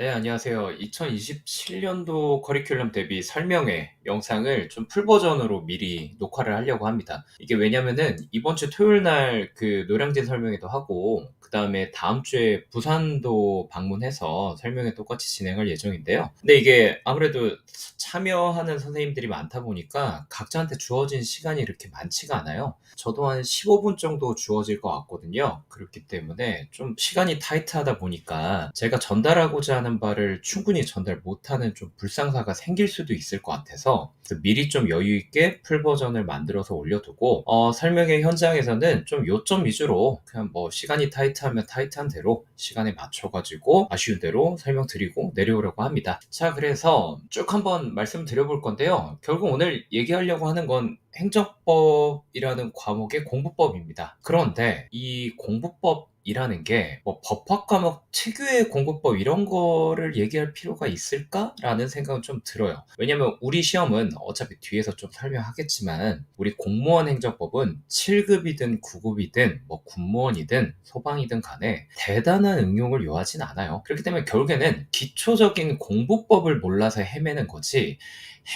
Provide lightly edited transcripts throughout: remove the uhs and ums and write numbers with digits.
네, 안녕하세요. 2027년도 커리큘럼 대비 설명회 영상을 좀 풀 버전으로 미리 녹화를 하려고 합니다. 이게 왜냐면은 이번 주 토요일 날 그 노량진 설명회도 하고, 그 다음에 다음 주에 부산도 방문해서 설명회 똑같이 진행할 예정인데요. 근데 이게 아무래도 참여하는 선생님들이 많다 보니까 각자한테 주어진 시간이 이렇게 많지가 않아요. 저도 한 15분 정도 주어질 것 같거든요. 그렇기 때문에 좀 시간이 타이트하다 보니까 제가 전달하고자 하는 바를 충분히 전달 못하는 좀 불상사가 생길 수도 있을 것 같아서 그래서 미리 좀 여유 있게 풀 버전을 만들어서 올려두고 설명회 현장에서는 좀 요점 위주로 그냥 뭐 시간이 타이트하면 타이트한 대로 시간에 맞춰가지고 아쉬운 대로 설명드리고 내려오려고 합니다. 자, 그래서 쭉 한번 말씀드려볼 건데요. 결국 오늘 얘기하려고 하는 건 행정법이라는 과목의 공부법입니다. 그런데 이 공부법이라는 게 뭐 법학 과목 특유의 공부법 이런 거를 얘기할 필요가 있을까라는 생각은 좀 들어요. 왜냐면 우리 시험은 어차피 뒤에서 좀 설명하겠지만 우리 공무원 행정법은 7급이든 9급이든 뭐 군무원이든 소방이든 간에 대단한 응용을 요하진 않아요. 그렇기 때문에 결국에는 기초적인 공부법을 몰라서 헤매는 거지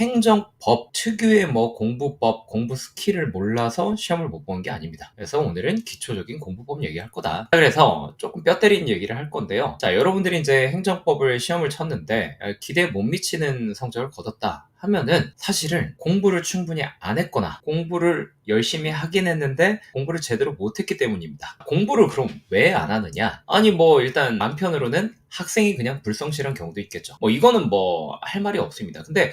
행정법 특유의 뭐 공부법, 공부 스킬을 몰라서 시험을 못 본 게 아닙니다. 그래서 오늘은 기초적인 공부법 얘기할 거다. 그래서 조금 뼈 때린 얘기를 할 건데요. 자, 여러분들이 이제 행정법을 시험을 쳤는데 기대에 못 미치는 성적을 거뒀다 하면은 사실은 공부를 충분히 안 했거나 공부를 열심히 하긴 했는데 공부를 제대로 못했기 때문입니다. 공부를 그럼 왜 안 하느냐? 아니 뭐 일단 한편으로는 학생이 그냥 불성실한 경우도 있겠죠. 뭐 이거는 뭐 할 말이 없습니다. 근데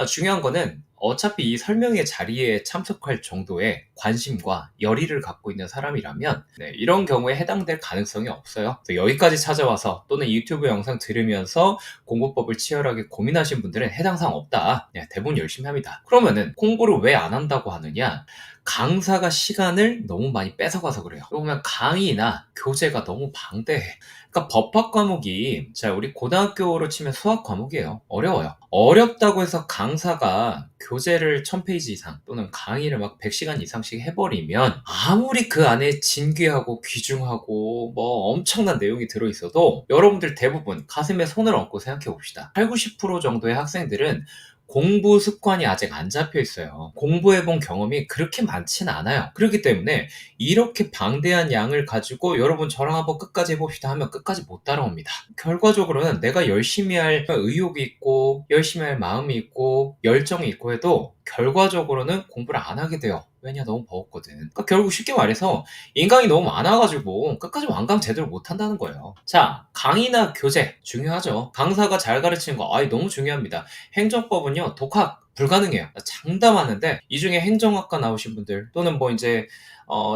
중요한 거는 어차피 이 설명회 자리에 참석할 정도의 관심과 열의를 갖고 있는 사람이라면 이런 경우에 해당될 가능성이 없어요. 그래서 여기까지 찾아와서 또는 유튜브 영상 들으면서 공부법을 치열하게 고민하신 분들은 해당 사항 없다. 대부분 열심히 합니다. 그러면은 공부를 왜 안 한다고 하느냐? 강사가 시간을 너무 많이 뺏어가서 그래요. 그러면 강의나 교재가 너무 방대해. 그러니까 법학 과목이 자 우리 고등학교로 치면 수학 과목이에요. 어려워요. 어렵다고 해서 강사가 교재를 1000페이지 이상 또는 강의를 막 100시간 이상씩 해버리면 아무리 그 안에 진귀하고 귀중하고 뭐 엄청난 내용이 들어있어도 여러분들 대부분 가슴에 손을 얹고 생각해 봅시다. 8, 90% 정도의 학생들은 공부 습관이 아직 안 잡혀 있어요. 공부해본 경험이 그렇게 많지는 않아요. 그렇기 때문에 이렇게 방대한 양을 가지고 여러분 저랑 한번 끝까지 해봅시다 하면 끝까지 못 따라옵니다. 결과적으로는 내가 열심히 할 의욕이 있고 열심히 할 마음이 있고 열정이 있고 해도 결과적으로는 공부를 안 하게 돼요. 왜냐 너무 버겁거든. 그러니까 결국 쉽게 말해서 인강이 너무 많아가지고 끝까지 완강 제대로 못한다는 거예요. 자, 강의나 교재 중요하죠. 강사가 잘 가르치는 거 너무 중요합니다. 행정법은요 독학 불가능해요. 장담하는데 이 중에 행정학과 나오신 분들 또는 뭐 이제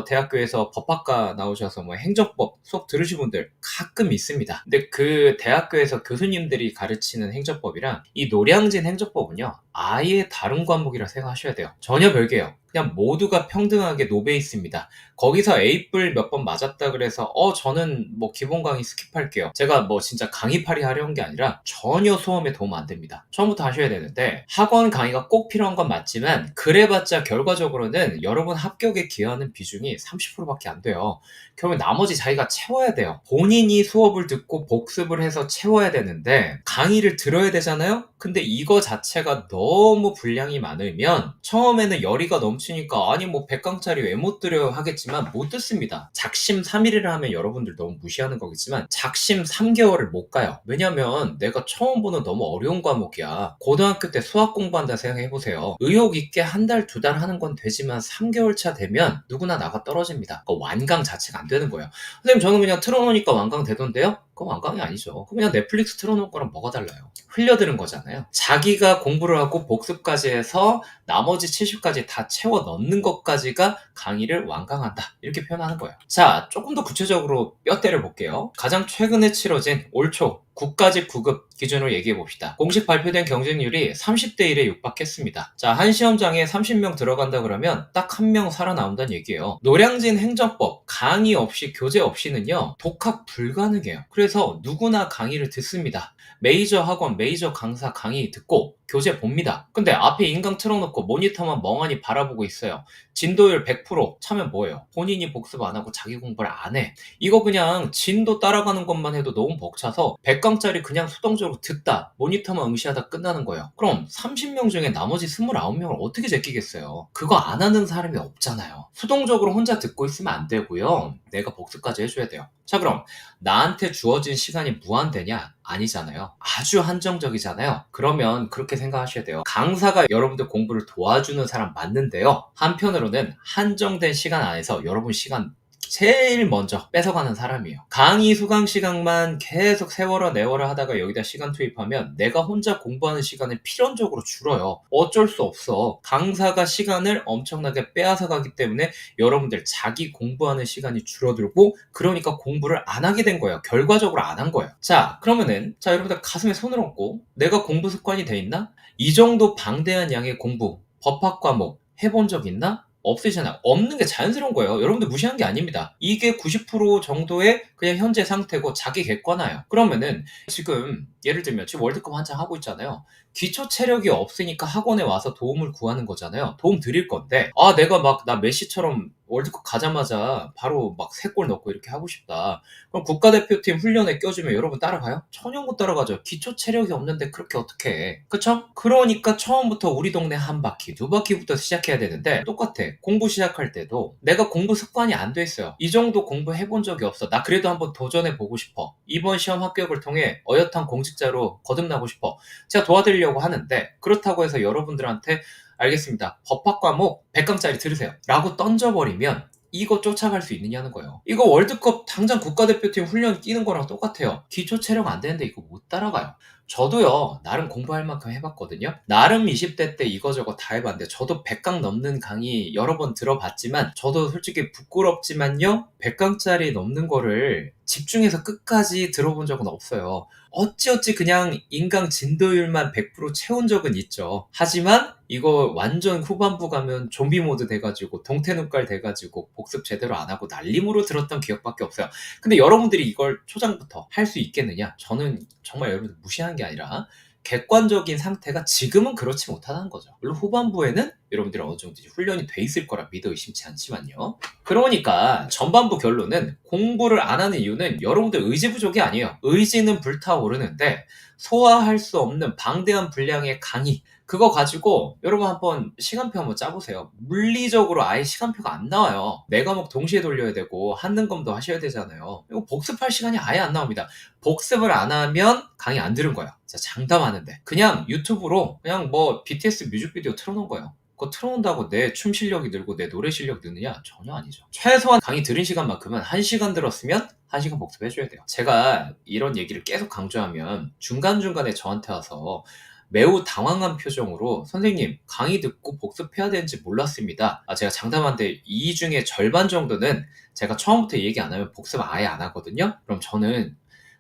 대학교에서 법학과 나오셔서 뭐 행정법 수업 들으신 분들 가끔 있습니다. 근데 그 대학교에서 교수님들이 가르치는 행정법이랑 이 노량진 행정법은요 아예 다른 과목이라 생각하셔야 돼요. 전혀 별개예요. 그냥 모두가 평등하게 노베 있습니다. 거기서 A뿔 몇 번 맞았다 그래서 저는 뭐 기본 강의 스킵할게요. 제가 뭐 진짜 강의팔이 하려는 게 아니라 전혀 수험에 도움 안 됩니다. 처음부터 하셔야 되는데 학원 강의가 꼭 필요한 건 맞지만 그래봤자 결과적으로는 여러분 합격에 기여하는 비중이 30%밖에 안 돼요. 그러면 나머지 자기가 채워야 돼요. 본인이 수업을 듣고 복습을 해서 채워야 되는데 강의를 들어야 되잖아요? 근데 이거 자체가 너무 분량이 많으면 처음에는 열의가 넘치니까 아니 뭐 100강짜리 왜 못 들어요 하겠지만 못 듣습니다. 작심 3일이라 하면 여러분들 너무 무시하는 거겠지만 작심 3개월을 못 가요. 왜냐면 내가 처음 보는 너무 어려운 과목이야. 고등학교 때 수학 공부한다 생각해보세요. 의욕 있게 한 달, 두 달 하는 건 되지만 3개월 차 되면 누구나 나가 떨어집니다. 그 완강 자체가 안 되는 거예요. 선생님 저는 그냥 틀어놓으니까 완강 되던데요? 그건 완강이 아니죠. 그냥 넷플릭스 틀어놓은 거랑 뭐가 달라요? 흘려드는 거잖아요. 자기가 공부를 하고 복습까지 해서 나머지 70까지 다 채워 넣는 것까지가 강의를 완강한다. 이렇게 표현하는 거예요. 자, 조금 더 구체적으로 뼈 때려 볼게요. 가장 최근에 치러진 올 초 9까지 9급 기준으로 얘기해 봅시다. 공식 발표된 경쟁률이 30대 1에 육박했습니다. 자, 한 시험장에 30명 들어간다 그러면 딱 한 명 살아나온다는 얘기예요. 노량진 행정법 강의 없이 교재 없이는요 독학 불가능해요. 그래서 누구나 강의를 듣습니다. 메이저 학원, 메이저 강사 강의 듣고 교재 봅니다. 근데 앞에 인강 틀어놓고 모니터만 멍하니 바라보고 있어요. 진도율 100% 차면 뭐예요? 본인이 복습 안 하고 자기 공부를 안 해. 이거 그냥 진도 따라가는 것만 해도 너무 벅차서 100강짜리 그냥 수동적으로 듣다 모니터만 응시하다 끝나는 거예요. 그럼 30명 중에 나머지 29명을 어떻게 제끼겠어요? 그거 안 하는 사람이 없잖아요. 수동적으로 혼자 듣고 있으면 안 되고요. 내가 복습까지 해줘야 돼요. 자, 그럼 나한테 주어진 시간이 무한되냐? 아니잖아요. 아주 한정적이잖아요. 그러면 그렇게 생각하셔야 돼요. 강사가 여러분들 공부를 도와주는 사람 맞는데요. 한편으로는 한정된 시간 안에서 여러분 시간 제일 먼저 뺏어가는 사람이에요. 강의 수강 시간만 계속 세월어 내월어 하다가 여기다 시간 투입하면 내가 혼자 공부하는 시간을 필연적으로 줄어요. 어쩔 수 없어. 강사가 시간을 엄청나게 빼앗아 가기 때문에 여러분들 자기 공부하는 시간이 줄어들고, 그러니까 공부를 안 하게 된 거예요. 결과적으로 안 한 거예요. 자, 그러면은 여러분들 가슴에 손을 얹고 내가 공부 습관이 돼 있나? 이 정도 방대한 양의 공부, 법학 과목 해본 적 있나? 없으시잖아요. 없는 게 자연스러운 거예요. 여러분들 무시한 게 아닙니다. 이게 90% 정도의 그냥 현재 상태고 자기 객관화예요. 그러면은 지금 예를 들면 지금 월드컵 한창 하고 있잖아요. 기초 체력이 없으니까 학원에 와서 도움을 구하는 거잖아요. 도움 드릴 건데, 아, 내가 막 나 메시처럼 월드컵 가자마자 바로 막 3골 넣고 이렇게 하고 싶다. 그럼 국가대표팀 훈련에 껴주면 여러분 따라가요? 전혀 못 따라가죠. 기초 체력이 없는데 그렇게 어떻게 해. 그쵸? 그러니까 처음부터 우리 동네 한 바퀴, 두 바퀴부터 시작해야 되는데, 똑같아. 공부 시작할 때도 내가 공부 습관이 안 돼 있어요. 이 정도 공부 해본 적이 없어. 나 그래도 한번 도전해 보고 싶어. 이번 시험 합격을 통해 어엿한 공직자로 거듭나고 싶어. 제가 도와드리려고 하는데, 그렇다고 해서 여러분들한테 알겠습니다. 법학 과목 100강짜리 들으세요. 라고 던져버리면 이거 쫓아갈 수 있느냐는 거예요. 이거 월드컵 당장 국가대표팀 훈련 끼는 거랑 똑같아요. 기초 체력 안 되는데 이거 못 따라가요. 저도요, 나름 공부할 만큼 해봤거든요. 나름 20대 때 이거저거 다 해봤는데, 저도 100강 넘는 강의 여러 번 들어봤지만, 저도 솔직히 부끄럽지만요, 100강짜리 넘는 거를 집중해서 끝까지 들어본 적은 없어요. 어찌어찌 그냥 인강 진도율만 100% 채운 적은 있죠. 하지만 이거 완전 후반부 가면 좀비 모드 돼가지고 동태눈깔 돼가지고 복습 제대로 안 하고 날림으로 들었던 기억밖에 없어요. 근데 여러분들이 이걸 초장부터 할 수 있겠느냐? 저는 정말 여러분들 무시하는 게 아니라 객관적인 상태가 지금은 그렇지 못하다는 거죠. 물론 후반부에는 여러분들이 어느 정도 훈련이 돼 있을 거라 믿어 의심치 않지만요. 그러니까 전반부 결론은, 공부를 안 하는 이유는 여러분들 의지 부족이 아니에요. 의지는 불타오르는데 소화할 수 없는 방대한 분량의 강의, 그거 가지고 여러분 한번 시간표 한번 짜보세요. 물리적으로 아예 시간표가 안 나와요. 네 과목 동시에 돌려야 되고 한능검도 하셔야 되잖아요. 이거 복습할 시간이 아예 안 나옵니다. 복습을 안 하면 강의 안 들은 거야. 진짜 장담하는데. 그냥 유튜브로 그냥 뭐 BTS 뮤직비디오 틀어놓은 거예요. 그거 틀어놓는다고 내 춤 실력이 늘고 내 노래 실력 느느냐? 전혀 아니죠. 최소한 강의 들은 시간만큼은 1시간 들었으면 1시간 복습해줘야 돼요. 제가 이런 얘기를 계속 강조하면 중간중간에 저한테 와서 매우 당황한 표정으로, 선생님 강의 듣고 복습해야 되는지 몰랐습니다. 제가 장담한데 이 중에 절반 정도는 제가 처음부터 얘기 안 하면 복습 아예 안 하거든요. 그럼 저는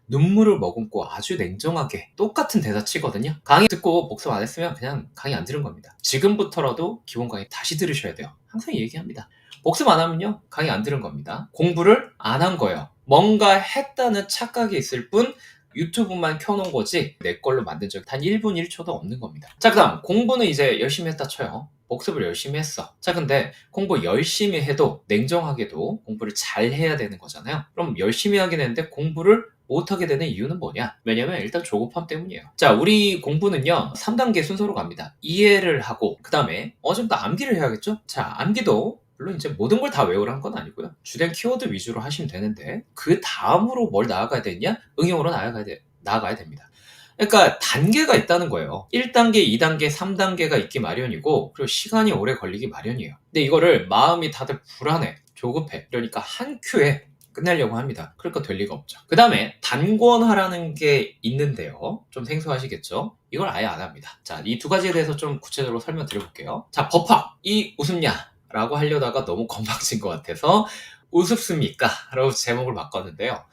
눈물을 머금고 아주 냉정하게 똑같은 대사 치거든요. 강의 듣고 복습 안 했으면 그냥 강의 안 들은 겁니다. 지금부터라도 기본 강의 다시 들으셔야 돼요. 항상 얘기합니다. 복습 안 하면요, 강의 안 들은 겁니다. 공부를 안 한 거예요. 뭔가 했다는 착각이 있을 뿐 유튜브만 켜놓은 거지 내 걸로 만든 적이 단 1분 1초도 없는 겁니다. 자, 그 다음 공부는 이제 열심히 했다 쳐요. 복습을 열심히 했어. 자, 근데 공부 열심히 해도 냉정하게도 공부를 잘 해야 되는 거잖아요. 그럼 열심히 하긴 했는데 공부를 못하게 되는 이유는 뭐냐? 왜냐면 일단 조급함 때문이에요. 자, 우리 공부는요 3단계 순서로 갑니다. 이해를 하고, 그 다음에 어느 정도 암기를 해야겠죠? 자, 암기도 물론 이제 모든 걸 다 외우라는 건 아니고요. 주된 키워드 위주로 하시면 되는데, 그 다음으로 뭘 나아가야 되냐? 응용으로 나아가야 됩니다. 그러니까 단계가 있다는 거예요. 1단계, 2단계, 3단계가 있기 마련이고, 그리고 시간이 오래 걸리기 마련이에요. 근데 이거를 마음이 다들 불안해, 조급해, 그러니까 한 큐에 끝내려고 합니다. 그러니까 될 리가 없죠. 그 다음에 단권화라는 게 있는데요. 좀 생소하시겠죠? 이걸 아예 안 합니다. 자, 이 두 가지에 대해서 좀 구체적으로 설명드려볼게요. 자, 법학, 이 우습냐? 라고 하려다가 너무 건방진 것 같아서 우습습니까? 라고 제목을 바꿨는데요.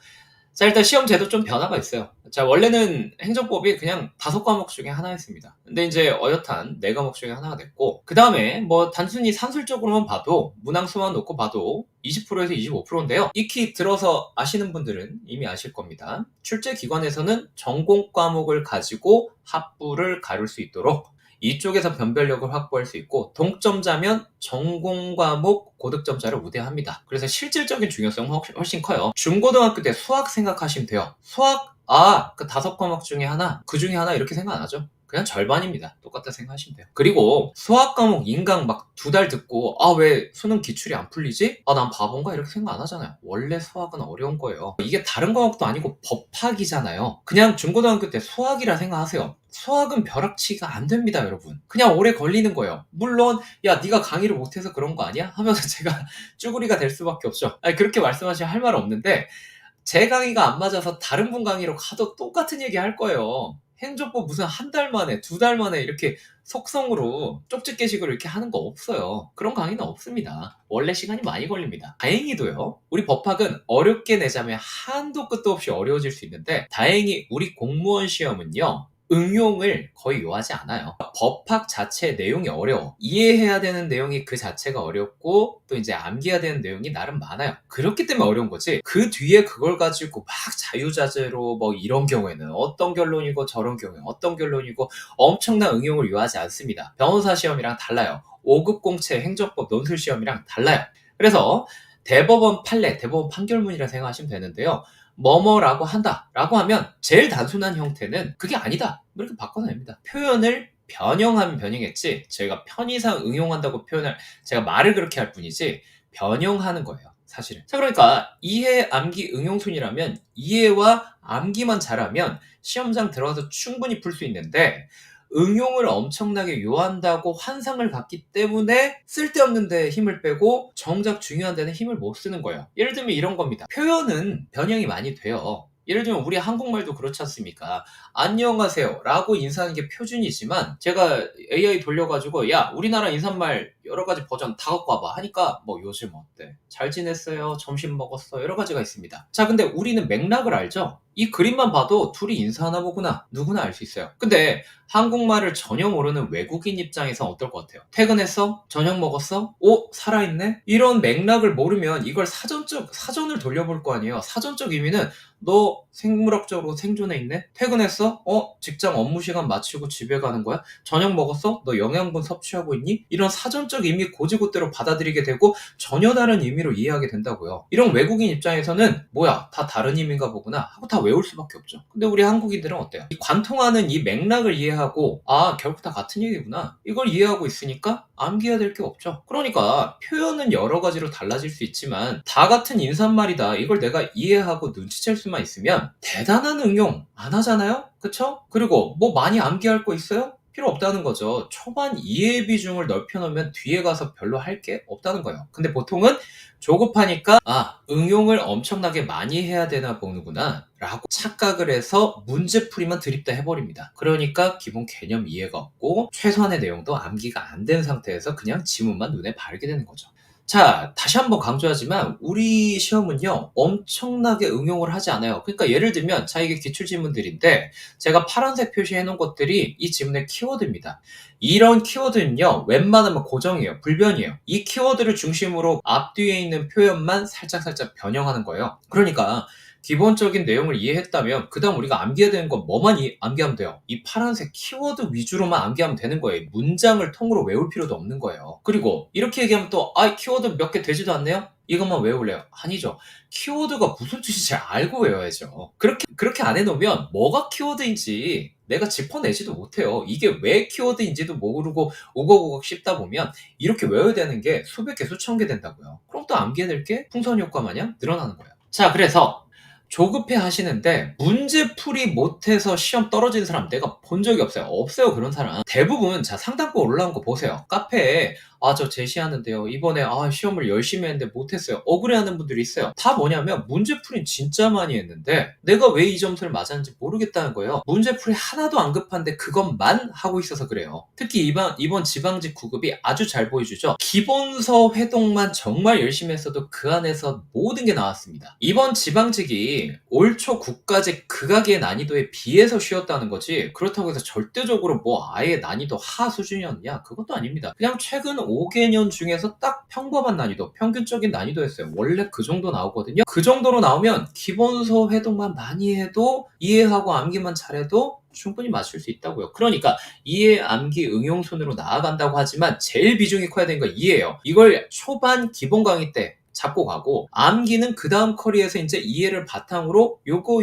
자, 일단 시험 제도 좀 변화가 있어요. 자, 원래는 행정법이 그냥 5과목 중에 하나였습니다. 근데 이제 어엿한 4과목 중에 하나가 됐고, 그 다음에 뭐 단순히 산술적으로만 봐도, 문항수만 놓고 봐도 20%에서 25%인데요. 익히 들어서 아시는 분들은 이미 아실 겁니다. 출제기관에서는 전공 과목을 가지고 합부를 가를 수 있도록 이쪽에서 변별력을 확보할 수 있고, 동점자면 전공 과목 고득점자를 우대합니다. 그래서 실질적인 중요성은 훨씬 커요. 중고등학교 때 수학 생각하시면 돼요. 수학, 그 5과목 중에 하나, 그 중에 하나 이렇게 생각 안 하죠. 그냥 절반입니다. 똑같다 생각하시면 돼요. 그리고 수학 과목 인강 막 2달 듣고, 왜 수능 기출이 안 풀리지? 난 바본가? 이렇게 생각 안 하잖아요. 원래 수학은 어려운 거예요. 이게 다른 과목도 아니고 법학이잖아요. 그냥 중고등학교 때 수학이라 생각하세요. 수학은 벼락치기가 안 됩니다, 여러분. 그냥 오래 걸리는 거예요. 물론 야, 네가 강의를 못해서 그런 거 아니야? 하면서 제가 쭈구리가 될 수밖에 없죠. 아니, 그렇게 말씀하시면 할 말 없는데, 제 강의가 안 맞아서 다른 분 강의로 가도 똑같은 얘기 할 거예요. 행정법 무슨 1달 만에, 2달 만에 이렇게 속성으로 쪽집게식으로 이렇게 하는 거 없어요. 그런 강의는 없습니다. 원래 시간이 많이 걸립니다. 다행히도요, 우리 법학은 어렵게 내자면 한도 끝도 없이 어려워질 수 있는데, 다행히 우리 공무원 시험은요, 응용을 거의 요하지 않아요. 법학 자체 내용이 어려워. 이해해야 되는 내용이 그 자체가 어렵고, 또 이제 암기해야 되는 내용이 나름 많아요. 그렇기 때문에 어려운 거지, 그 뒤에 그걸 가지고 막 자유자재로 뭐 이런 경우에는 어떤 결론이고 저런 경우에 어떤 결론이고 엄청난 응용을 요하지 않습니다. 변호사 시험이랑 달라요. 5급 공채 행정법 논술 시험이랑 달라요. 그래서 대법원 판례, 대법원 판결문이라 생각하시면 되는데요. 뭐뭐라고 한다 라고 하면 제일 단순한 형태는 그게 아니다 이렇게 바꿔냅니다. 표현을 변형하면 변형했지, 저희가 편의상 응용한다고 제가 말을 그렇게 할 뿐이지 변형하는 거예요, 사실은. 자, 그러니까 이해, 암기, 응용순이라면 이해와 암기만 잘하면 시험장 들어가서 충분히 풀 수 있는데, 응용을 엄청나게 요한다고 환상을 갖기 때문에 쓸데없는 데에 힘을 빼고 정작 중요한 데는 힘을 못 쓰는 거예요. 예를 들면 이런 겁니다. 표현은 변형이 많이 돼요. 예를 들면 우리 한국말도 그렇지 않습니까? 안녕하세요 라고 인사하는 게 표준이지만, 제가 AI 돌려가지고 야, 우리나라 인사말 여러 가지 버전 다 갖고 와봐 하니까 뭐 요즘 어때? 잘 지냈어요? 점심 먹었어? 여러 가지가 있습니다. 자, 근데 우리는 맥락을 알죠? 이 그림만 봐도 둘이 인사하나 보구나 누구나 알 수 있어요. 근데 한국말을 전혀 모르는 외국인 입장에서 어떨 것 같아요? 퇴근했어? 저녁 먹었어? 살아있네? 이런 맥락을 모르면 이걸 사전을 돌려볼 거 아니에요. 사전적 의미는 너 생물학적으로 생존해 있네? 퇴근했어? 직장 업무 시간 마치고 집에 가는 거야? 저녁 먹었어? 너 영양분 섭취하고 있니? 이런 사전적 의미 고지고대로 받아들이게 되고 전혀 다른 의미로 이해하게 된다고요. 이런 외국인 입장에서는 뭐야, 다 다른 의미인가 보구나 하고 다 외울 수밖에 없죠. 근데 우리 한국인들은 어때요? 이 관통하는 이 맥락을 이해하고 결국 다 같은 얘기구나, 이걸 이해하고 있으니까 암기해야 될 게 없죠. 그러니까 표현은 여러 가지로 달라질 수 있지만 다 같은 인사말이다, 이걸 내가 이해하고 눈치챌 수만 있으면 대단한 응용 안 하잖아요? 그쵸? 그리고 뭐 많이 암기할 거 있어요? 필요 없다는 거죠. 초반 이해 비중을 넓혀놓으면 뒤에 가서 별로 할 게 없다는 거예요. 근데 보통은 조급하니까 응용을 엄청나게 많이 해야 되나 보는구나 라고 착각을 해서 문제풀이만 드립다 해버립니다. 그러니까 기본 개념 이해가 없고 최소한의 내용도 암기가 안 된 상태에서 그냥 지문만 눈에 바르게 되는 거죠. 자, 다시 한번 강조하지만 우리 시험은요, 엄청나게 응용을 하지 않아요. 그러니까 예를 들면, 자, 이게 기출지문들인데 제가 파란색 표시해 놓은 것들이 이 지문의 키워드입니다. 이런 키워드는요, 웬만하면 고정이에요. 불변이에요. 이 키워드를 중심으로 앞뒤에 있는 표현만 살짝살짝 변형하는 거예요. 그러니까 기본적인 내용을 이해했다면 그 다음 우리가 암기해야 되는 건 뭐만 암기하면 돼요? 이 파란색 키워드 위주로만 암기하면 되는 거예요. 문장을 통으로 외울 필요도 없는 거예요. 그리고 이렇게 얘기하면 또 키워드 몇 개 되지도 않네요? 이것만 외울래요? 아니죠. 키워드가 무슨 뜻인지 알고 외워야죠. 그렇게 안 해놓으면 뭐가 키워드인지 내가 짚어내지도 못해요. 이게 왜 키워드인지도 모르고 우걱우걱 씹다 보면 이렇게 외워야 되는 게 수백 개, 수천 개 된다고요. 그럼 또 암기해야 될 게 풍선 효과 마냥 늘어나는 거예요. 자, 그래서 조급해 하시는데 문제풀이 못해서 시험 떨어지는 사람 내가 본 적이 없어요. 없어요, 그런 사람. 대부분 상당부 올라온 거 보세요. 카페에 저 제시하는데요, 이번에 시험을 열심히 했는데 못했어요, 억울해하는 분들이 있어요. 다 뭐냐면 문제풀이는 진짜 많이 했는데 내가 왜 이 점수를 맞았는지 모르겠다는 거예요. 문제풀이 하나도 안 급한데 그것만 하고 있어서 그래요. 특히 이번 지방직 9급이 아주 잘 보여주죠. 기본서 회독만 정말 열심히 했어도 그 안에서 모든 게 나왔습니다. 이번 지방직이 해독이 올 초 국가제 극악의 난이도에 비해서 쉬웠다는 거지, 그렇다고 해서 절대적으로 뭐 아예 난이도 하 수준이었냐? 그것도 아닙니다. 그냥 최근 5개년 중에서 딱 평범한 난이도, 평균적인 난이도였어요. 원래 그 정도 나오거든요. 그 정도로 나오면 기본서 해독만 많이 해도, 이해하고 암기만 잘해도 충분히 맞출 수 있다고요. 그러니까 이해, 암기, 응용순으로 나아간다고 하지만 제일 비중이 커야 되는 건 이해예요. 이걸 초반 기본 강의 때 잡고 가고, 암기는 그 다음 커리에서 이제 이해를 바탕으로 요거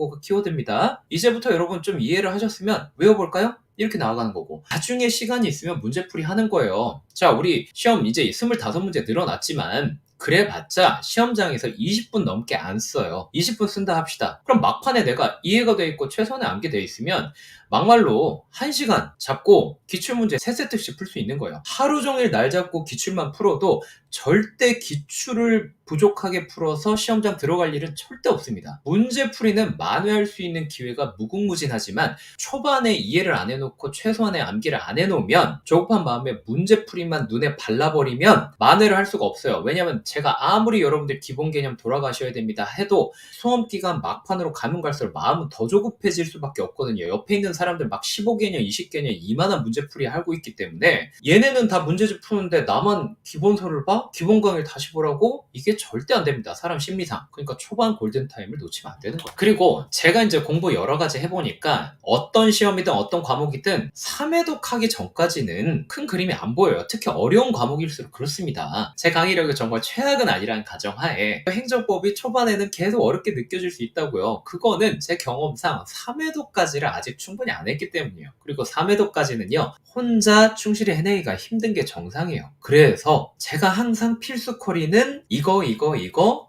그 키워드입니다. 이제부터 여러분 좀 이해를 하셨으면 외워볼까요? 이렇게 나아가는 거고, 나중에 시간이 있으면 문제풀이 하는 거예요. 자, 우리 시험 이제 25문제 늘어났지만 그래봤자 시험장에서 20분 넘게 안 써요. 20분 쓴다 합시다. 그럼 막판에 내가 이해가 돼 있고 최선의 암기돼 있으면 막말로 1시간 잡고 기출문제 3세트씩 풀 수 있는 거예요. 하루 종일 날 잡고 기출만 풀어도 절대 기출을 부족하게 풀어서 시험장 들어갈 일은 절대 없습니다. 문제풀이는 만회할 수 있는 기회가 무궁무진하지만 초반에 이해를 안 해놓고 최소한의 암기를 안 해놓으면 조급한 마음에 문제풀이만 눈에 발라버리면 만회를 할 수가 없어요. 왜냐면 제가 아무리 여러분들 기본 개념 돌아가셔야 됩니다 해도 수험기간 막판으로 가면 갈수록 마음은 더 조급해질 수밖에 없거든요. 옆에 있는 사람들 막 15개년, 20개년 이만한 문제풀이 하고 있기 때문에 얘네는 다 문제집 푸는데 나만 기본서를 봐? 기본 강의를 다시 보라고? 이게 절대 안 됩니다. 사람 심리상. 그러니까 초반 골든타임을 놓치면 안 되는 거예요. 그리고 제가 이제 공부 여러 가지 해보니까 어떤 시험이든 어떤 과목이든 3회독 하기 전까지는 큰 그림이 안 보여요. 특히 어려운 과목일수록 그렇습니다. 제 강의력이 정말 최악은 아니라는 가정하에 행정법이 초반에는 계속 어렵게 느껴질 수 있다고요. 그거는 제 경험상 3회독까지를 아직 충분히 안 했기 때문이에요. 그리고 3회독까지는요, 혼자 충실히 해내기가 힘든 게 정상이에요. 그래서 제가 항상 필수 커리는 이거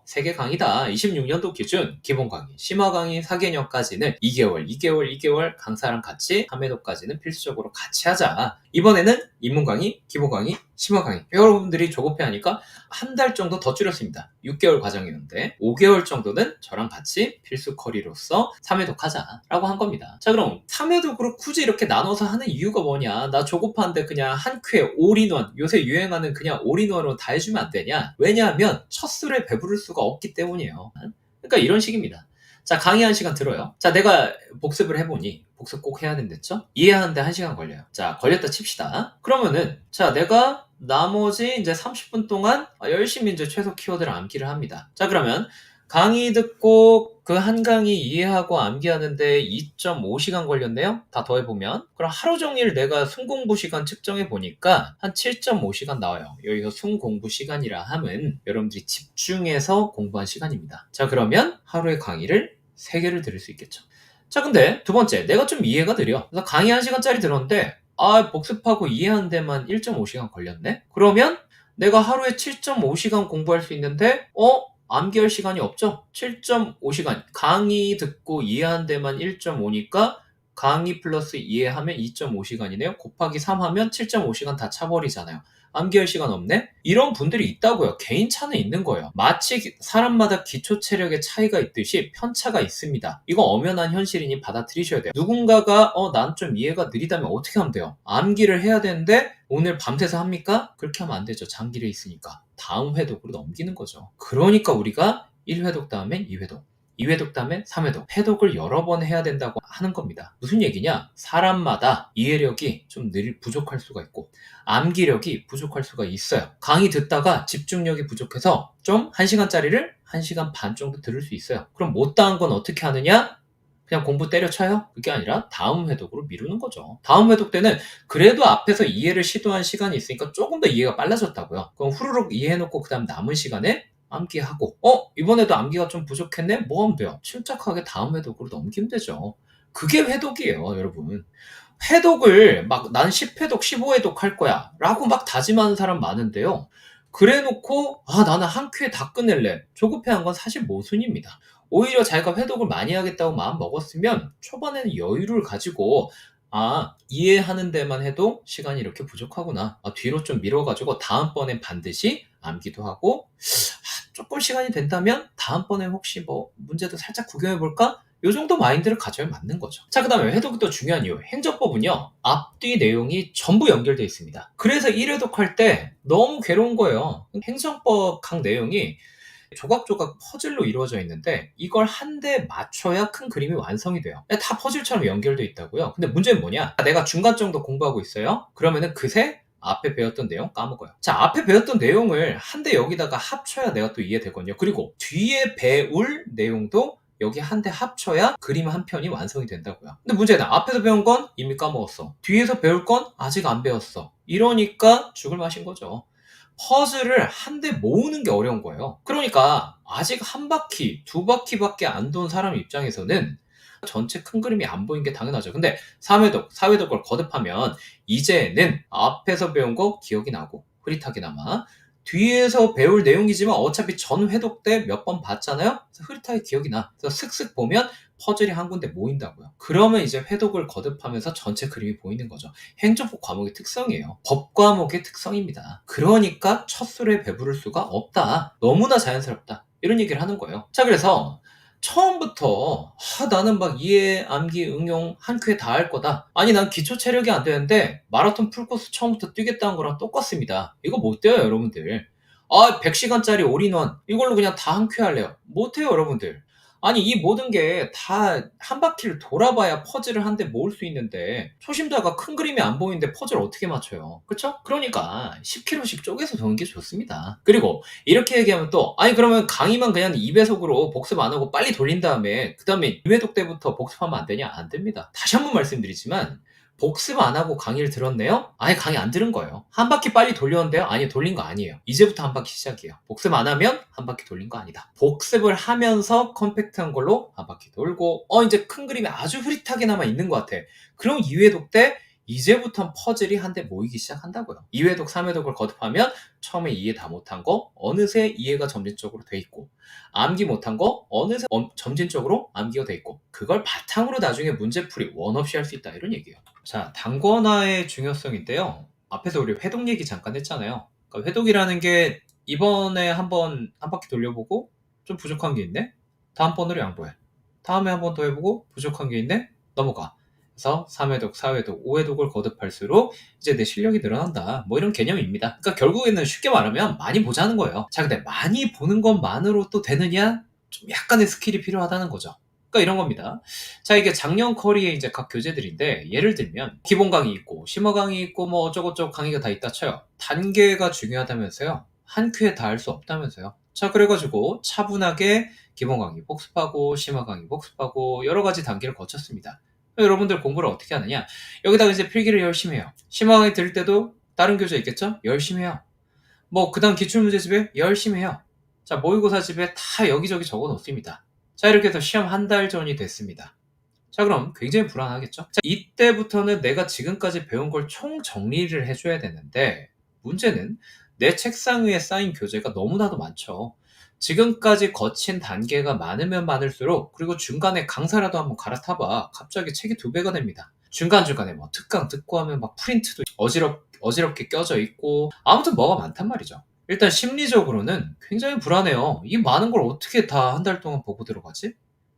3개 강의다. 26년도 기준 기본 강의, 심화 강의, 4개년까지는 2개월 강사랑 같이 3회독까지는 필수적으로 같이 하자. 이번에는 입문 강의, 기본 강의, 심화 강의. 여러분들이 조급해하니까 한 달 정도 더 줄였습니다. 6개월 과정이었는데 5개월 정도는 저랑 같이 필수 커리로서 3회독 하자라고 한 겁니다. 자, 그럼 3회독으로 굳이 이렇게 나눠서 하는 이유가 뭐냐? 나 조급한데 그냥 한 큐에 올인원, 요새 유행하는 그냥 올인원으로 다 해주면 안 되냐? 왜냐하면 첫 술에 배부를 수가 없기 때문이에요. 그러니까 이런 식입니다. 자, 강의 1시간 들어요. 자, 내가 복습을 해보니, 복습 꼭 해야 된댔죠? 이해하는데 1시간 걸려요. 자, 걸렸다 칩시다. 그러면은, 자, 내가 나머지 이제 30분 동안 열심히 이제 최소 키워드를 암기를 합니다. 자, 그러면 강의 듣고 그 한 강의 이해하고 암기하는데 2.5시간 걸렸네요? 다 더해보면. 그럼 하루 종일 내가 순공부 시간 측정해 보니까 한 7.5시간 나와요. 여기서 순공부 시간이라 함은 여러분들이 집중해서 공부한 시간입니다. 자, 그러면 하루에 강의를 3개를 들을 수 있겠죠. 자, 근데 두 번째, 내가 좀 이해가 느려. 그래서 강의 1시간짜리 들었는데 복습하고 이해하는 데만 1.5시간 걸렸네? 그러면 내가 하루에 7.5시간 공부할 수 있는데 암기할 시간이 없죠? 7.5시간. 강의 듣고 이해한 데만 1.5니까 강의 플러스 이해하면 2.5시간이네요. 곱하기 3 하면 7.5시간 다 차버리잖아요. 암기할 시간 없네? 이런 분들이 있다고요. 개인차는 있는 거예요. 마치 사람마다 기초 체력의 차이가 있듯이 편차가 있습니다. 이거 엄연한 현실이니 받아들이셔야 돼요. 누군가가 난 좀 이해가 느리다면 어떻게 하면 돼요? 암기를 해야 되는데 오늘 밤새서 합니까? 그렇게 하면 안 되죠. 장기를 있으니까. 다음 회독으로 넘기는 거죠. 그러니까 우리가 1회독 다음엔 2회독, 2회독 다음엔 3회독, 회독을 여러 번 해야 된다고 하는 겁니다. 무슨 얘기냐? 사람마다 이해력이 좀 부족할 수가 있고 암기력이 부족할 수가 있어요. 강의 듣다가 집중력이 부족해서 좀 1시간짜리를 1시간 반 정도 들을 수 있어요. 그럼 못다한 건 어떻게 하느냐? 그냥 공부 때려쳐요? 그게 아니라 다음 회독으로 미루는 거죠. 다음 회독 때는 그래도 앞에서 이해를 시도한 시간이 있으니까 조금 더 이해가 빨라졌다고요. 그럼 후루룩 이해해놓고 그 다음 남은 시간에 암기하고 이번에도 암기가 좀 부족했네? 뭐 하면 돼요? 침착하게 다음 회독으로 넘기면 되죠. 그게 회독이에요, 여러분. 회독을 막 난 10회독, 15회독 할 거야 라고 막 다짐하는 사람 많은데요. 그래 놓고 나는 한 큐에 다 끝낼래. 조급해한 건 사실 모순입니다. 오히려 자기가 회독을 많이 하겠다고 마음 먹었으면 초반에는 여유를 가지고 이해하는 데만 해도 시간이 이렇게 부족하구나. 뒤로 좀 밀어가지고 다음번엔 반드시 암기도 하고 조금 시간이 된다면 다음번에 혹시 뭐 문제도 살짝 구경해볼까? 요 정도 마인드를 가져야 맞는 거죠. 자, 그 다음에 회독이 또 중요한 이유. 행정법은요, 앞뒤 내용이 전부 연결되어 있습니다. 그래서 1회독 할 때 너무 괴로운 거예요. 행정법 각 내용이 조각조각 퍼즐로 이루어져 있는데 이걸 한 대 맞춰야 큰 그림이 완성이 돼요. 다 퍼즐처럼 연결돼 있다고요. 근데 문제는 뭐냐? 내가 중간 정도 공부하고 있어요. 그러면은 그새 앞에 배웠던 내용 까먹어요. 자, 앞에 배웠던 내용을 한 대 여기다가 합쳐야 내가 또 이해되거든요. 그리고 뒤에 배울 내용도 여기 한 대 합쳐야 그림 한 편이 완성이 된다고요. 근데 문제는 앞에서 배운 건 이미 까먹었어. 뒤에서 배울 건 아직 안 배웠어. 이러니까 죽을 맛인 거죠. 퍼즐을 한 대 모으는 게 어려운 거예요. 그러니까 아직 한 바퀴, 두 바퀴밖에 안 돈 사람 입장에서는 전체 큰 그림이 안 보이는 게 당연하죠. 근데 3회독, 4회독을 거듭하면 이제는 앞에서 배운 거 기억이 나고 흐릿하게나마 뒤에서 배울 내용이지만 어차피 전 회독 때 몇 번 봤잖아요. 그래서 흐릿하게 기억이 나. 그래서 슥슥 보면 퍼즐이 한 군데 모인다고요. 그러면 이제 회독을 거듭하면서 전체 그림이 보이는 거죠. 행정법 과목의 특성이에요. 법 과목의 특성입니다. 그러니까 첫 술에 배부를 수가 없다. 너무나 자연스럽다. 이런 얘기를 하는 거예요. 자, 그래서 처음부터 나는 막 이해, 암기, 응용 한 큐에 다 할 거다. 아니 난 기초 체력이 안 되는데 마라톤 풀코스 처음부터 뛰겠다는 거랑 똑같습니다. 이거 못 돼요 여러분들. 100시간짜리 올인원 이걸로 그냥 다 한 큐 할래요. 못 해요 여러분들. 아니 이 모든 게 다 한 바퀴를 돌아봐야 퍼즐을 한 대 모을 수 있는데 초심자가 큰 그림이 안 보이는데 퍼즐 어떻게 맞춰요? 그쵸? 그러니까 10km씩 쪼개서 도는 게 좋습니다. 그리고 이렇게 얘기하면 또 아니 그러면 강의만 그냥 2배속으로 복습 안 하고 빨리 돌린 다음에 그 다음에 2회독 때부터 복습하면 안 되냐? 안 됩니다. 다시 한번 말씀드리지만 복습 안 하고 강의를 들었네요? 아예 강의 안 들은 거예요. 한 바퀴 빨리 돌렸는데요? 아니 돌린 거 아니에요. 이제부터 한 바퀴 시작이에요. 복습 안 하면 한 바퀴 돌린 거 아니다. 복습을 하면서 컴팩트한 걸로 한 바퀴 돌고 이제 큰 그림이 아주 흐릿하게 남아 있는 것 같아. 그럼 2회독 때 이제부터 퍼즐이 한 대 모이기 시작한다고요. 2회독, 3회독을 거듭하면 처음에 이해 다 못한 거 어느새 이해가 점진적으로 돼 있고 암기 못한 거 어느새 점진적으로 암기가 돼 있고 그걸 바탕으로 나중에 문제풀이 원 없이 할 수 있다 이런 얘기예요. 자, 단권화의 중요성인데요. 앞에서 우리 회독 얘기 잠깐 했잖아요. 그러니까 회독이라는 게 이번에 한번 한 바퀴 돌려보고 좀 부족한 게 있네? 다음번으로 양보해. 다음에 한 번 더 해보고 부족한 게 있네? 넘어가. 그래서 3회독, 4회독, 5회독을 거듭할수록 이제 내 실력이 늘어난다. 뭐 이런 개념입니다. 그러니까 결국에는 쉽게 말하면 많이 보자는 거예요. 자, 근데 많이 보는 것만으로 또 되느냐? 좀 약간의 스킬이 필요하다는 거죠. 그러니까 이런 겁니다. 자, 이게 작년 커리의 이제 각 교재들인데 예를 들면 기본 강의 있고 심화 강의 있고 뭐 어쩌고저쩌고 강의가 다 있다 쳐요. 단계가 중요하다면서요. 한 큐에 다 할 수 없다면서요. 자, 그래가지고 차분하게 기본 강의 복습하고 심화 강의 복습하고 여러 가지 단계를 거쳤습니다. 여러분들 공부를 어떻게 하느냐? 여기다가 이제 필기를 열심히 해요. 심화 강의 들을 때도 다른 교재 있겠죠? 열심히 해요. 뭐 그다음 기출문제집에 열심히 해요. 자, 모의고사집에 다 여기저기 적어 놓습니다. 자, 이렇게 해서 시험 한 달 전이 됐습니다. 자, 그럼 굉장히 불안하겠죠? 자, 이때부터는 내가 지금까지 배운 걸 총 정리를 해줘야 되는데 문제는 내 책상 위에 쌓인 교재가 너무나도 많죠. 지금까지 거친 단계가 많으면 많을수록 그리고 중간에 강사라도 한번 갈아타봐. 갑자기 책이 2배가 됩니다. 중간중간에 뭐 특강 듣고 하면 막 프린트도 어지럽게 껴져 있고 아무튼 뭐가 많단 말이죠. 일단 심리적으로는 굉장히 불안해요. 이 많은 걸 어떻게 다 한 달 동안 보고 들어가지?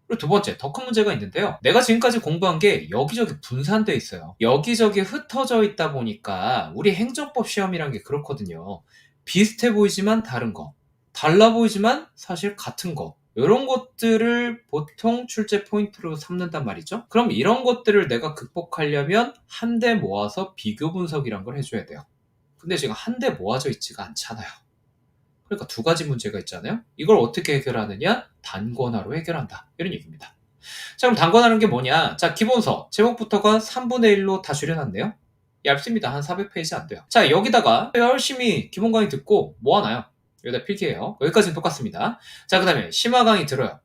그리고 두 번째, 더 큰 문제가 있는데요. 내가 지금까지 공부한 게 여기저기 분산되어 있어요. 여기저기 흩어져 있다 보니까 우리 행정법 시험이란 게 그렇거든요. 비슷해 보이지만 다른 거, 달라 보이지만 사실 같은 거. 이런 것들을 보통 출제 포인트로 삼는단 말이죠. 그럼 이런 것들을 내가 극복하려면 한데 모아서 비교 분석이란 걸 해줘야 돼요. 근데 지금 한데 모아져 있지가 않잖아요. 그러니까 두 가지 문제가 있잖아요. 이걸 어떻게 해결하느냐? 단권화로 해결한다. 이런 얘기입니다. 자, 그럼 단권화는 게 뭐냐? 자, 기본서 제목부터가 3분의 1로 다 줄여놨네요. 얇습니다. 한 400페이지 안 돼요. 자, 여기다가 열심히 기본 강의 듣고 모아놔요. 여기다 필기해요. 여기까지는 똑같습니다. 자, 그 다음에 심화 강의 들어요.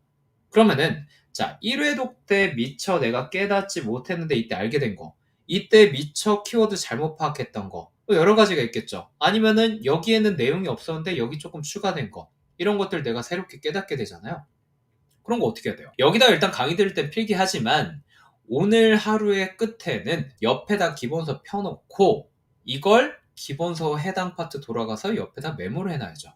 그러면은 자, 1회독 때 미처 내가 깨닫지 못했는데 이때 알게 된 거, 이때 미처 키워드 잘못 파악했던 거, 또 여러 가지가 있겠죠. 아니면은 여기에는 내용이 없었는데 여기 조금 추가된 거, 이런 것들 내가 새롭게 깨닫게 되잖아요. 그런 거 어떻게 해야 돼요? 여기다 일단 강의 들을 땐 필기하지만 오늘 하루의 끝에는 옆에다 기본서 펴놓고 이걸 기본서 해당 파트 돌아가서 옆에다 메모를 해놔야죠.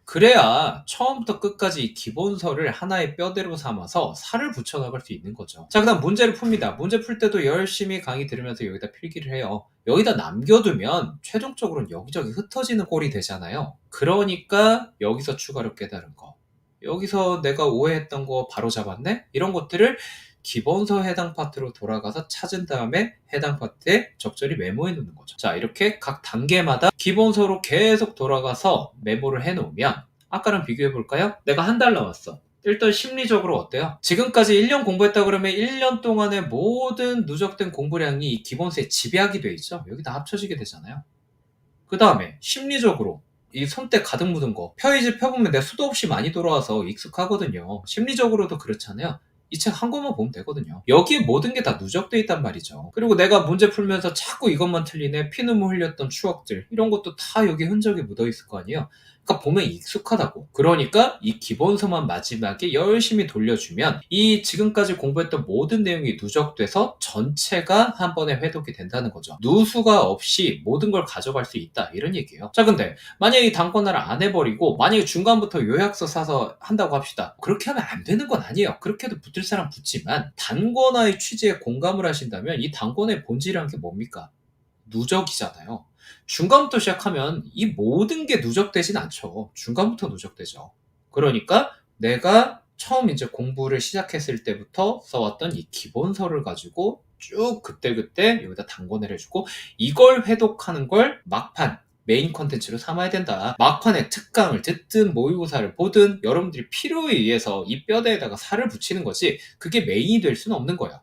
그래야 처음부터 끝까지 이 기본서를 하나의 뼈대로 삼아서 살을 붙여나갈 수 있는 거죠. 자, 그다음 문제를 풉니다. 문제 풀 때도 열심히 강의 들으면서 여기다 필기를 해요. 여기다 남겨두면 최종적으로는 여기저기 흩어지는 꼴이 되잖아요. 그러니까 여기서 추가로 깨달은 거, 여기서 내가 오해했던 거 바로 잡았네? 이런 것들을 기본서 해당 파트로 돌아가서 찾은 다음에 해당 파트에 적절히 메모해 놓는 거죠. 자, 이렇게 각 단계마다 기본서로 계속 돌아가서 메모를 해 놓으면, 아까랑 비교해 볼까요? 내가 한 달 남았어. 일단 심리적으로 어때요? 지금까지 1년 공부했다 그러면 1년 동안의 모든 누적된 공부량이 이 기본서에 집약이 돼 있죠. 여기 다 합쳐지게 되잖아요. 그 다음에 심리적으로 이 손때 가득 묻은 거 페이지 펴보면 내가 수도 없이 많이 돌아와서 익숙하거든요. 심리적으로도 그렇잖아요. 이 책 한 권만 보면 되거든요. 여기에 모든 게 다 누적돼 있단 말이죠. 그리고 내가 문제 풀면서 자꾸 이것만 틀리네, 피눈물 흘렸던 추억들, 이런 것도 다 여기 흔적이 묻어 있을 거 아니에요. 그러니까 보면 익숙하다고. 그러니까 이 기본서만 마지막에 열심히 돌려주면 이 지금까지 공부했던 모든 내용이 누적돼서 전체가 한 번에 회독이 된다는 거죠. 누수가 없이 모든 걸 가져갈 수 있다, 이런 얘기예요. 자, 근데 만약에 이 단권화를 안 해버리고 만약에 중간부터 요약서 사서 한다고 합시다. 그렇게 하면 안 되는 건 아니에요. 그렇게 해도 붙을 사람 붙지만, 단권화의 취지에 공감을 하신다면 이 단권화의 본질이란 게 뭡니까? 누적이잖아요. 중간부터 시작하면 이 모든 게 누적되진 않죠. 중간부터 누적되죠. 그러니까 내가 처음 이제 공부를 시작했을 때부터 써왔던 이 기본서를 가지고 쭉 그때그때 여기다 단권을 해주고, 이걸 회독하는 걸 막판 메인 컨텐츠로 삼아야 된다. 막판에 특강을 듣든 모의고사를 보든 여러분들이 필요에 의해서 이 뼈대에다가 살을 붙이는 거지, 그게 메인이 될 수는 없는 거예요.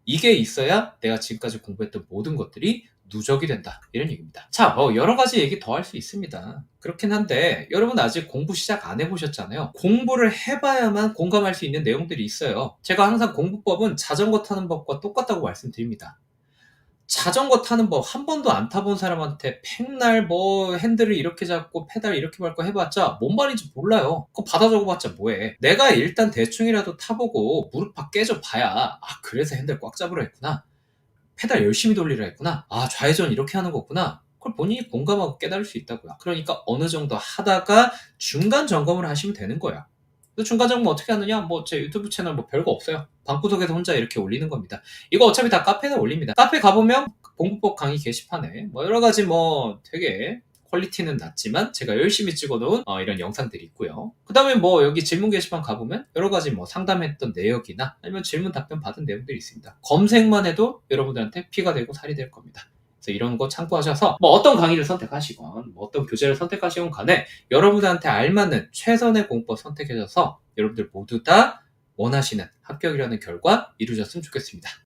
이게 있어야 내가 지금까지 공부했던 모든 것들이 누적이 된다, 이런 얘기입니다. 자, 뭐 여러 가지 얘기 더 할 수 있습니다. 그렇긴 한데 여러분 아직 공부 시작 안 해보셨잖아요. 공부를 해봐야만 공감할 수 있는 내용들이 있어요. 제가 항상 공부법은 자전거 타는 법과 똑같다고 말씀드립니다. 자전거 타는 법 한 번도 안 타본 사람한테 백날 뭐 핸들을 이렇게 잡고 페달 이렇게 밟고 해봤자 뭔 말인지 몰라요. 그거 받아 적어봤자 뭐해. 내가 일단 대충이라도 타보고 무릎팍 깨져 봐야, 아, 그래서 핸들 꽉 잡으라 했구나, 페달 열심히 돌리라 했구나, 아, 좌회전 이렇게 하는 거구나, 그걸 본인이 공감하고 깨달을 수 있다고요. 그러니까 어느 정도 하다가 중간 점검을 하시면 되는 거예요. 그 중간 점검 어떻게 하느냐? 뭐 제 유튜브 채널 뭐 별거 없어요. 방구석에서 혼자 이렇게 올리는 겁니다. 이거 어차피 다 카페에 올립니다. 카페 가보면 공부법 강의 게시판에 뭐 여러 가지 뭐 되게 퀄리티는 낮지만 제가 열심히 찍어놓은 이런 영상들이 있고요. 그 다음에 뭐 여기 질문 게시판 가보면 여러 가지 뭐 상담했던 내역이나 아니면 질문 답변 받은 내용들이 있습니다. 검색만 해도 여러분들한테 피가 되고 살이 될 겁니다. 그래서 이런 거 참고하셔서 뭐 어떤 강의를 선택하시건 뭐 어떤 교재를 선택하시건 간에 여러분들한테 알맞는 최선의 공법 선택해줘서 여러분들 모두 다 원하시는 합격이라는 결과 이루셨으면 좋겠습니다.